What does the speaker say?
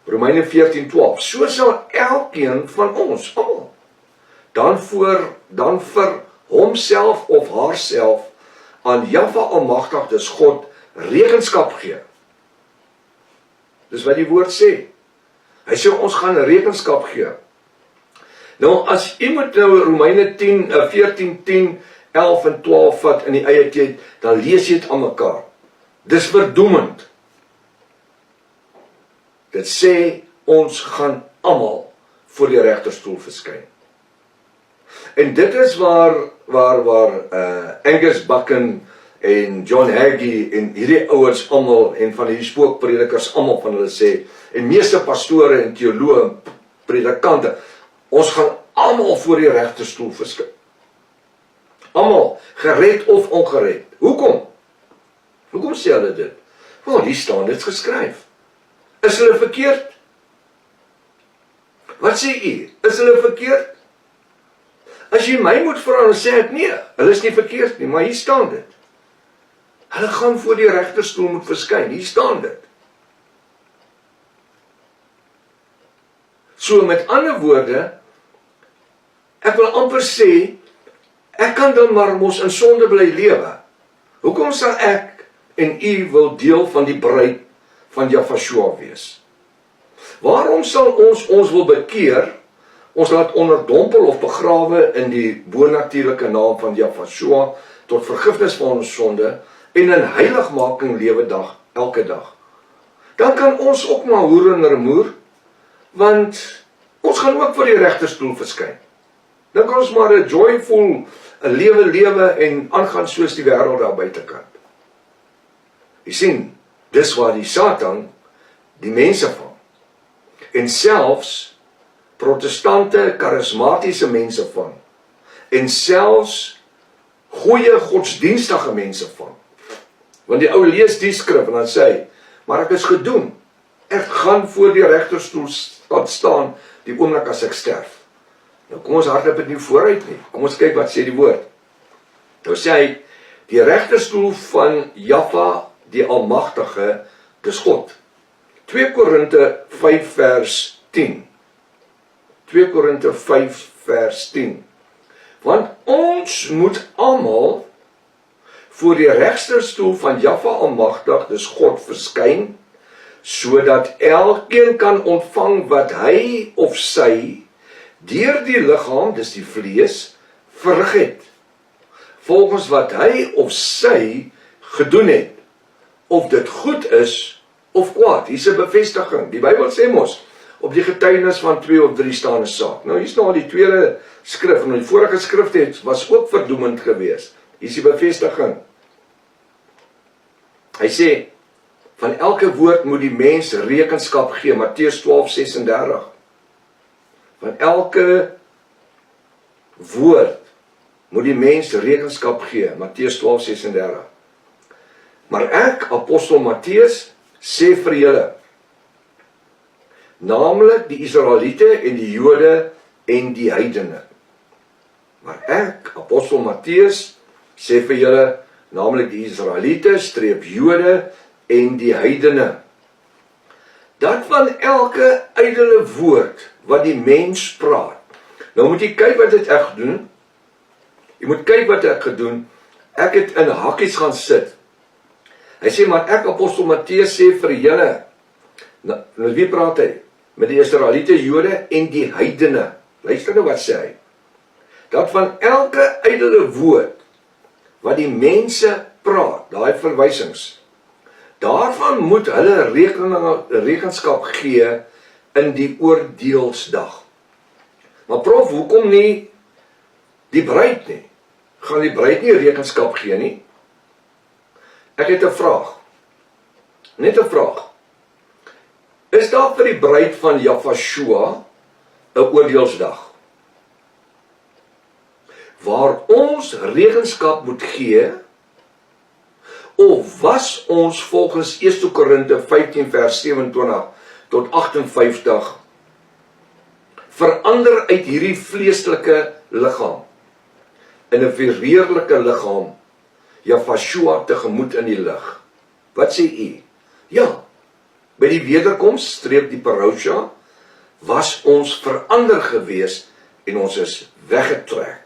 Romeine 14:12, so sal elkeen van ons, almal, dan vir homself of haarself aan Jahwe Almagtig, dis God, rekenskap gee. Dis wat die woord sê. Hy sê ons gaan rekenskap gee. Nou as iemand nou Romeine 14, 10, 11 en 12 vat in die eie tyd, dan lees jy dit aan mekaar. Dis verdoemend. Dit sê ons gaan almal voor die regterstoel verskyn. En dit is waar Angus Buchan en John Hagee en hierdie ouers almal en van hierdie spookpredikers almal van hulle sê, en meeste pastore en teoloë en predikante, ons gaan almal voor die regterstoel verskyn. Almal, gered of ongered. Hoekom? Hoekom sê hulle dit? Want hier staan dit geskryf. Is hulle verkeerd? Wat sê u? Is hulle verkeerd? As jy my moet vra, dan sê ek nee, hulle is nie verkeerd nie, maar hier staan dit. Hulle gaan voor die regterstoel moet verskyn, hier staan dit. So met ander woorde, ek wil amper sê, ek kan dan maar mos in sonde bly lewe. Hoekom sal ek en u wil deel van die bruid van Jahwe wees? Waarom sal ons wil bekeer, ons laat onderdompel of begrawe in die bonatuurlike naam van Jahwe tot vergifnis van ons sonde en in heiligmaking lewe elke dag? Dan kan ons ook maar hoer en remoer, want ons gaan ook voor die regterstoel verskyn. Dan kan ons maar 'n joyful lewe en aangaan soos die wêreld daar buitekant. Jy sien, dis waar die Satan die mense vang. En selfs protestante, charismatiese mense vang. En selfs goeie godsdienstige mense vang. Want die ou lees die skrif en dan sê hy, maar ek is gedoen. Ek gaan voor die regterstoel staan die oomblik as ek sterf. Nou kom ons hardloop dit nie vooruit nie. Kom ons kyk wat sê die woord. Nou sê hy, die regterstoel van Jahwe, die Almagtige, dis God. 2 Korinte 5 vers 10. 2 Korinte 5 vers 10. Want ons moet almal voor die regterstoel van Jahwe Almagtig, dis God, verskyn, sodat elkeen kan ontvang wat hy of sy deur die liggaam, dis die vlees, verrig het, volgens wat hy of sy gedoen het, of dit goed is of kwaad. Hier is 'n bevestiging. Die Bybel sê mos, op die getuienis van 2 of 3 staan 'n saak. Nou hier is nou al die tweede skrif, en die vorige skrif was ook verdoemend geweest. Hier is die bevestiging. Hy sê, van elke woord moet die mens rekenskap gee, Matteus 12:36. Van elke woord moet die mens rekenskap gee, Matteus 12:36. Maar ek, apostel Matteus, sê vir julle, naamlik die Israeliete en die Jode en die heidene. Maar ek, apostel Matteus, sê vir julle, naamlik die Israeliete, Jode en die heidene, dat van elke ydelle woord wat die mens praat. Nou moet jy kyk wat het ek gedoen. Jy moet kyk wat ek gedoen. Ek het in hakkies gaan sit. Hy sê, maar ek, apostel Matteus, sê vir julle, nou wie praat hy? Met die Israeliete, Jode en die heidene. Luister nou wat sê hy. Dat van elke ydelle woord wat die mense praat, daai verwysings, daarvan moet hulle rekenskap gee in die oordeelsdag. Maar prof, hoekom nie die bruid nie? Gaan die bruid nie rekenskap gee nie? Ek het 'n vraag. Net 'n vraag. Is daar vir die bruid van Jahwe 'n oordeelsdag? Waar ons rekenskap moet gee, of was ons volgens 1 Korinte 15 vers 27 tot 58 verander uit hierdie vleeslike liggaam in 'n verheerlike liggaam, Jahwe tegemoet in die lig? Wat sê u? Ja, by By die wederkoms, streep die parousia, was ons verander gewees en ons is weggetrek